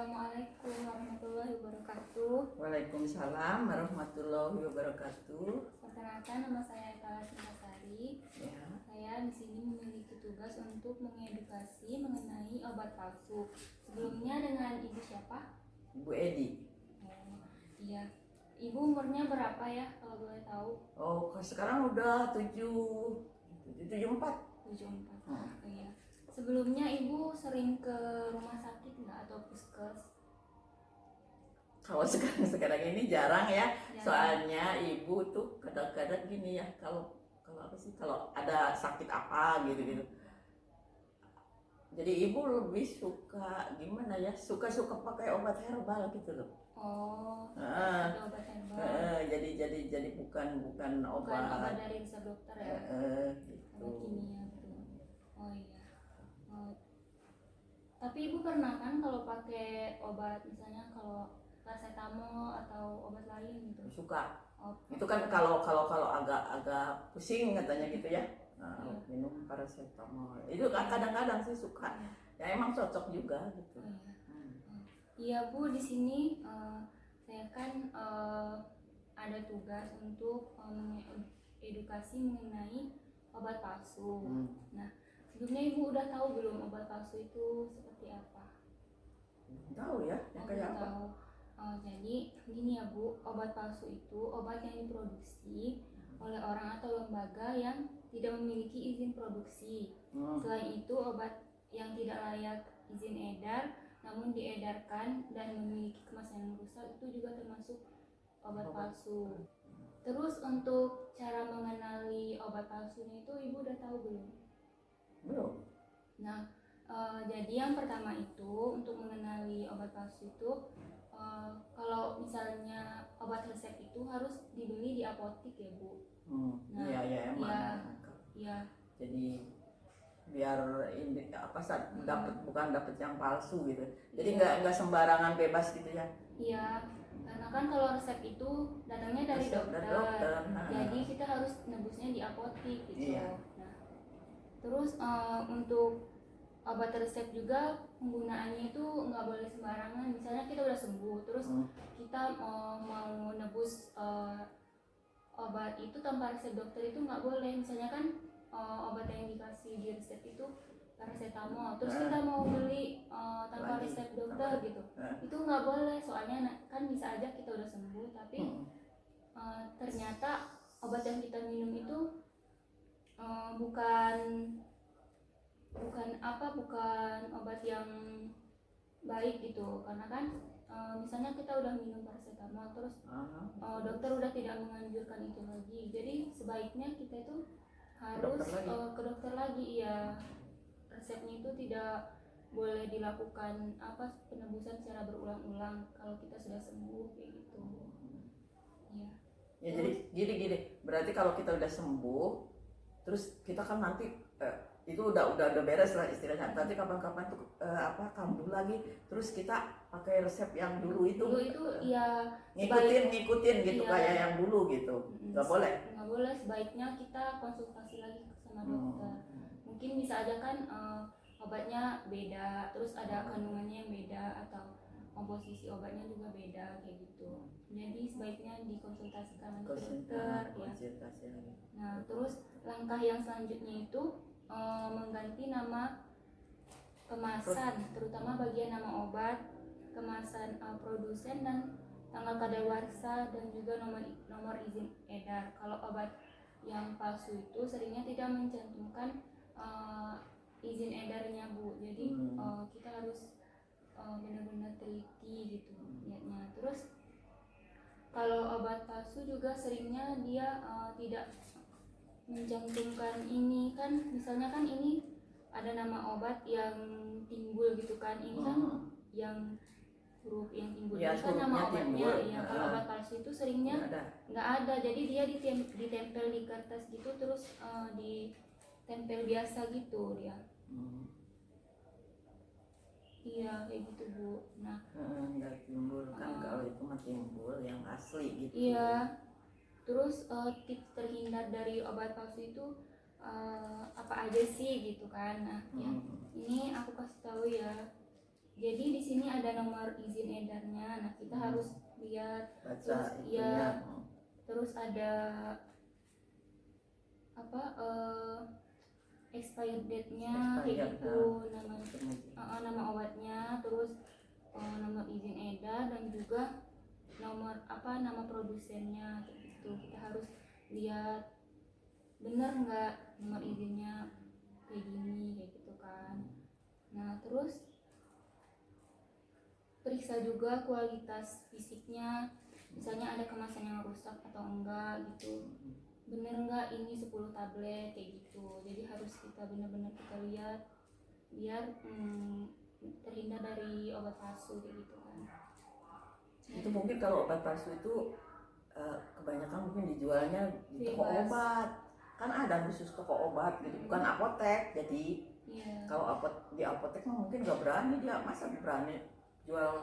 Assalamualaikum warahmatullahi wabarakatuh. Waalaikumsalam warahmatullahi wabarakatuh. Perkenalkan, nama saya Tala Sintasari. Ya. Saya di sini memiliki tugas untuk mengedukasi mengenai obat palsu. Sebelumnya dengan Ibu siapa? Bu Edi. Oh, iya. Ibu umurnya berapa ya kalau boleh tahu? Oh, sekarang udah 74. 74. Hmm. Iya. Sebelumnya Ibu sering ke rumah sakit nggak atau puskes? Kalau sekarang ini jarang ya. Jarang. Soalnya ibu tuh kadang-kadang gini ya, kalau apa sih, kalau ada sakit apa gitu. Jadi ibu lebih suka gimana ya? Suka pakai obat herbal gitu loh. Oh, Ah, ada obat herbal. jadi bukan Bukan obat obat. dari resep dokter ya. Gitu. Obat kimia gitu. Oh iya. Oh. Tapi Ibu pernah kan kalau pakai obat, misalnya kalau paracetamol atau obat lain gitu? Suka. Oh, Itu kan kalau agak pusing katanya gitu ya. Nah, iya. minum paracetamol. Itu kadang-kadang sih suka. Ya emang cocok juga gitu. Oh, iya. Iya Bu, di sini saya kan ada tugas untuk edukasi mengenai obat palsu. Nah, sebelumnya Ibu udah tahu belum obat palsu itu seperti apa? Tahu ya, yang kayak apa? Tahu. Jadi gini ya Bu, obat palsu itu obat yang diproduksi oleh orang atau lembaga yang tidak memiliki izin produksi. Selain itu, obat yang tidak layak izin edar namun diedarkan dan memiliki kemasan yang rusak itu juga termasuk obat palsu. Terus untuk cara mengenali obat palsunya itu Ibu udah tahu belum? Belum. Nah, jadi yang pertama itu untuk mengenali obat palsu itu kalau misalnya obat resep itu harus dibeli di apotik ya Bu. Nah, Iya emang. Iya. Jadi biar ini bukan dapat yang palsu gitu. Jadi Iya. nggak sembarangan bebas gitu ya. Iya, karena kan kalau resep itu datangnya dari Resep dokter. dari dokter, nah. Jadi kita harus nebusnya di apotik gitu. Iya. Nah, terus untuk obat resep juga penggunaannya itu nggak boleh sembarangan. Misalnya kita udah sembuh, terus kita mau nebus obat itu tanpa resep dokter itu nggak boleh. Misalnya kan obat yang dikasih di resep itu paracetamol, terus kita mau beli tanpa resep dokter gitu, itu nggak boleh. Soalnya kan bisa aja kita udah sembuh, tapi ternyata obat yang kita minum itu bukan obat yang baik gitu. Karena kan misalnya kita udah minum paracetamol terus dokter udah tidak menganjurkan itu lagi, jadi sebaiknya kita itu harus ke dokter lagi ya. Resepnya itu tidak boleh dilakukan penebusan secara berulang-ulang kalau kita sudah sembuh kayak gitu. Iya. Ya jadi gini. Berarti kalau kita udah sembuh, terus kita kan nanti itu udah beres lah istilahnya. Nanti kapan-kapan tuh kambuh lagi, terus kita pakai resep yang dulu itu ya ngikutin gitu iya. Kayak yang dulu gitu. Nggak boleh. Nggak boleh, sebaiknya kita konsultasi lagi sama dokter. Mungkin bisa aja kan obatnya beda, terus ada kandungannya yang beda atau komposisi obatnya juga beda kayak gitu. Jadi sebaiknya dikonsultasikan ke dokter ya. Nah, terus langkah yang selanjutnya itu mengganti nama kemasan, terutama bagian nama obat, kemasan produsen dan tanggal kadaluarsa dan juga nomor izin edar. Kalau obat yang palsu itu seringnya tidak mencantumkan izin edarnya Bu. Jadi kita harus benar-benar teliti gitu lihatnya. Terus kalau obat palsu juga seringnya dia tidak mencantumkan ini kan, misalnya kan ini ada nama obat yang timbul gitu kan, ini kan yang huruf yang timbul ya, ini kan nama obatnya ya. Kalau obat palsu itu seringnya nggak ada, jadi dia ditempel di kertas gitu, terus ditempel biasa gitu dia. Iya kayak gitu Bu. Nah, nggak timbul kan, kalau itu mah timbul yang asli gitu. Iya. Terus tips terhindar dari obat palsu itu apa aja sih gitu kan. Nah, ya ini aku kasih tahu ya. Jadi di sini ada nomor izin edarnya. Nah, kita harus lihat. Baca Terus itunya. terus ada apa expired date-nya kayak Expired, gitu, nama obatnya, terus nomor izin edar dan juga nama produsennya kayak gitu. Kita harus lihat benar nggak nomor izinnya kayak gini kayak gitu kan. Nah, terus periksa juga kualitas fisiknya, misalnya ada kemasan yang rusak atau enggak gitu, bener nggak ini 10 tablet kayak gitu. Jadi harus kita benar-benar kita lihat biar terhindar dari obat palsu kayak gitu kan. Itu mungkin kalau obat palsu itu kebanyakan mungkin dijualnya di toko Bebas. obat, kan ada khusus toko obat gitu, bukan apotek. Jadi kalau di apotek mah mungkin nggak berani dia, masa berani jual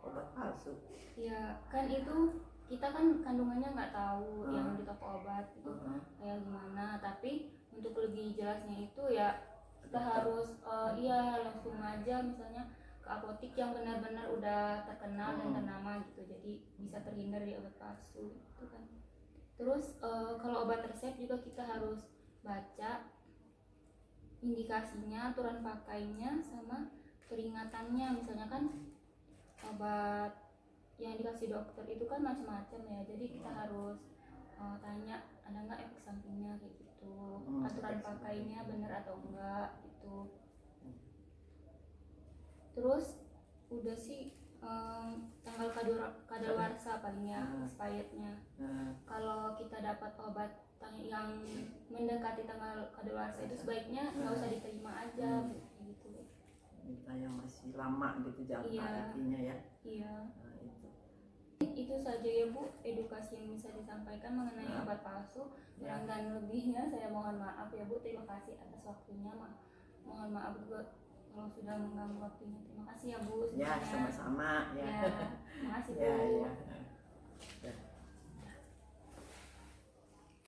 obat palsu. Ya kan itu kita kan kandungannya nggak tahu yang di toko obat itu kayak gimana, tapi untuk lebih jelasnya itu ya kita harus langsung aja misalnya ke apotik yang benar-benar udah terkenal dan ternama gitu, jadi bisa terhindar dari obat palsu gitu kan. Terus kalau obat resep juga kita harus baca indikasinya, aturan pakainya, sama peringatannya. Misalnya kan obat yang dikasih dokter itu kan macam-macam ya, jadi kita harus tanya ada nggak efek sampingnya kayak gitu, aturan pakainya benar atau enggak gitu. Terus udah sih tanggal kadaluarsa palingnya expirednya. Kalau kita dapat obat yang mendekati tanggal kadaluarsa itu sebaiknya nggak usah diterima aja gitu. Kita yang masih lama gitu jangka artinya ya. Iya. Nah, itu saja ya Bu, edukasi yang bisa disampaikan mengenai obat palsu. Kurang dan lebihnya saya mohon maaf ya Bu. Terima kasih atas waktunya. Mohon maaf juga kalau sudah mengganggu waktunya. Terima kasih ya Bu. Ya, sama-sama ya. Terima kasih Bu. Ya.